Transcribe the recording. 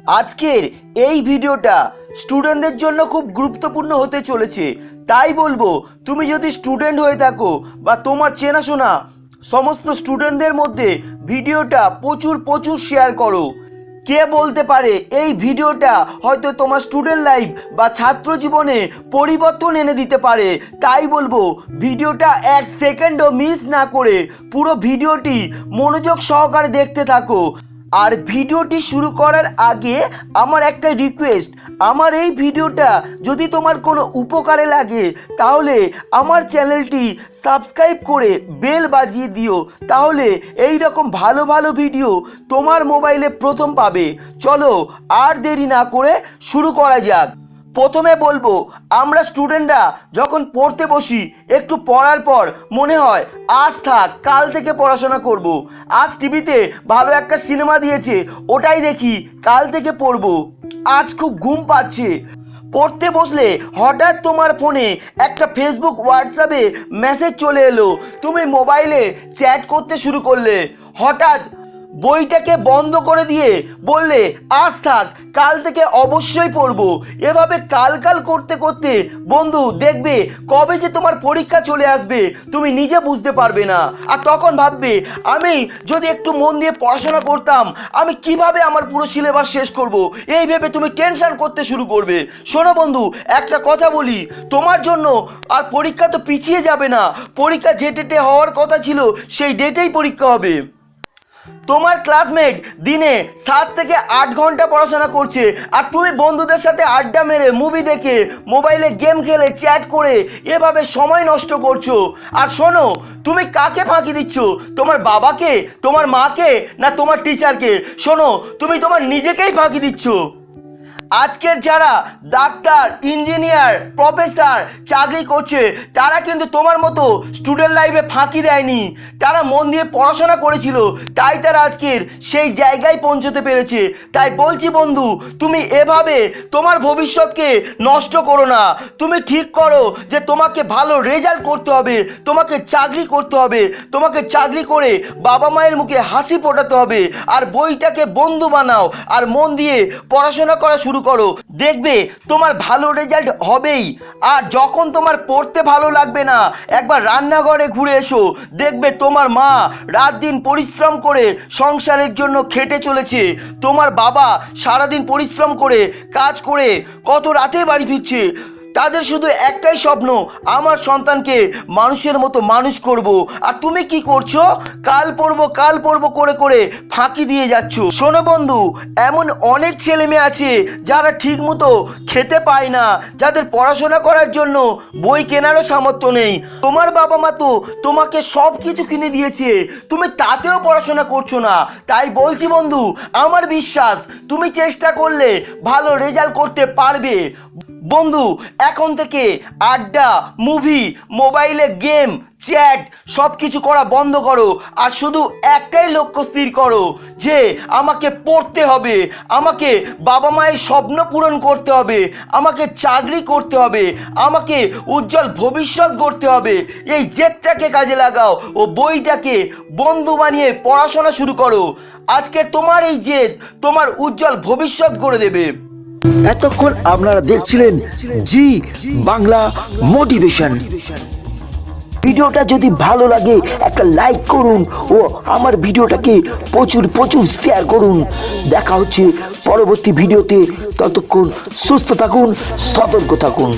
আজকের এই ভিডিওটা স্টুডেন্টদের জন্য খুব গুরুত্বপূর্ণ হতে চলেছে। তাই বলবো, তুমি যদি স্টুডেন্ট হয়ে থাকো বা তোমার চেনাশোনা সমস্ত স্টুডেন্টদের মধ্যে ভিডিওটা প্রচুর শেয়ার করো। কে বলতে পারে এই ভিডিওটা হয়তো তোমার স্টুডেন্ট লাইফ বা ছাত্র জীবনে পরিবর্তন এনে দিতে পারে। তাই বলবো, ভিডিওটা এক সেকেন্ডও মিস না করে পুরো ভিডিওটি মনোযোগ সহকারে দেখতে থাকো। আর ভিডিওটি শুরু করার আগে আমার একটা রিকোয়েস্ট, আমার এই ভিডিওটা যদি তোমার কোনো উপকারে লাগে তাহলে আমার চ্যানেলটি সাবস্ক্রাইব করে বেল বাজিয়ে দিও, তাহলে এই রকম ভালো ভিডিও তোমার মোবাইলে প্রথম পাবে। চলো আর দেরি না করে শুরু করা যাক। প্রথমে বলবো, আমরা স্টুডেন্টরা যখন পড়তে বসি একটু পড়ার পর মনে হয় আজ থাক, কাল থেকে পড়াশোনা করব। আজ টিভিতে ভালো একটা সিনেমা দিয়েছে, ওটাই দেখি, কাল থেকে পড়বো। আজ খুব ঘুম পাচ্ছে। পড়তে বসলে হঠাৎ তোমার ফোনে একটা ফেসবুক হোয়াটসঅ্যাপে মেসেজ চলে এলো, তুমি মোবাইলে চ্যাট করতে শুরু করলে। হঠাৎ বইটাকে বন্ধ করে দিয়ে বললে আজ থাক, কাল থেকে অবশ্যই পড়বো। এভাবে কাল করতে করতে বন্ধু দেখবে কবে যে তোমার পরীক্ষা চলে আসবে তুমি নিজে বুঝতে পারবে না। আর তখন ভাববে, আমি যদি একটু মন দিয়ে পড়াশোনা করতাম, আমি কিভাবে আমার পুরো সিলেবাস শেষ করব, এই ভেবে তুমি টেনশন করতে শুরু করবে। শোনো বন্ধু, একটা কথা বলি, তোমার জন্য আর পরীক্ষা তো পিছিয়ে যাবে না। পরীক্ষা যে ডেটে হওয়ার কথা ছিল সেই ডেটেই পরীক্ষা হবে। তোমার ক্লাসমেট দিনে 7 থেকে 8 ঘন্টা পড়াশোনা করছে, আর তুমি বন্ধুদের সাথে আড্ডা মেরে, মুভি দেখে, মোবাইলে গেম খেলে, চ্যাট করে এভাবে সময় নষ্ট করছো। আর শোনো, তুমি কাকে ফাঁকি দিচ্ছ? তোমার বাবাকে, তোমার মাকে, না তোমার টিচারকে? শোনো, তুমি তোমার নিজেকেই ফাঁকি দিচ্ছ। আজকের যারা ডাক্তার, ইঞ্জিনিয়ার, প্রফেসর চাকরি করছে তারা কিন্তু তোমার মতো স্টুডেন্ট লাইফে ফাঁকি দেয়নি। তারা মন দিয়ে পড়াশোনা করেছিল, তাই তারা আজকের সেই জায়গায় পৌঁছতে পেরেছে। তাই বলছি বন্ধু, তুমি এভাবে তোমার ভবিষ্যৎকে নষ্ট করো না। তুমি ঠিক করো যে তোমাকে ভালো রেজাল্ট করতে হবে, তোমাকে চাকরি করতে হবে, তোমাকে চাকরি করে বাবা মায়ের মুখে হাসি ফোটাতে হবে। আর বইটাকে বন্ধু বানাও আর মন দিয়ে পড়াশোনা করা শুরু করো, দেখবে তোমার ভালো রেজাল্ট হবেই। আর যখন তোমার পড়তে ভালো লাগবে না, একবার রান্নাঘরে ঘুরে এসো, দেখবে তোমার মা রাত দিন পরিশ্রম করে সংসারের জন্য খেটে চলেছে, তোমার বাবা সারাদিন পরিশ্রম করে কাজ করে কত রাতে বাড়ি ফিরছে। তাদের শুধু একটাই স্বপ্ন, আমার সন্তানকে মানুষের মতো মানুষ করব। আর তুমি কি করছো? কাল পড়বো করে করে ফাঁকি দিয়ে যাচ্ছ। শোনো বন্ধু, এমন অনেক ছেলে মেয়ে আছে যারা ঠিক মতো খেতে পায় না, যাদের পড়াশোনা করার জন্য বই কেনারও সামর্থ্য নেই। তোমার বাবা মা তো তোমাকে সব কিছু কিনে দিয়েছে, তুমি তাতেও পড়াশোনা করছো না। তাই বলছি বন্ধু, আমার বিশ্বাস তুমি চেষ্টা করলে ভালো রেজাল্ট করতে পারবে। বন্ধু, এখন থেকে আড্ডা, মুভি, মোবাইলে গেম, চ্যাট সব কিছু করা বন্ধ করো। আর শুধু একটাই লক্ষ্য স্থির করো যে আমাকে পড়তে হবে, আমাকে বাবা মায়ের স্বপ্ন পূরণ করতে হবে, আমাকে চাকরি করতে হবে, আমাকে উজ্জ্বল ভবিষ্যৎ গড়তে হবে। এই জেদটাকে কাজে লাগাও ও বইটাকে বন্ধু বানিয়ে পড়াশোনা শুরু করো। আজকে তোমার এই জেদ তোমার উজ্জ্বল ভবিষ্যৎ গড়ে দেবে। এতক্ষণ আপনারা দেখছিলেন জি বাংলা মোটিভেশন। ভিডিওটা যদি ভালো লাগে একটা লাইক করুন ও আমার ভিডিওটাকে প্রচুর শেয়ার করুন। দেখা হচ্ছে পরবর্তী ভিডিওতে, ততক্ষণ সুস্থ থাকুন, সতর্ক থাকুন।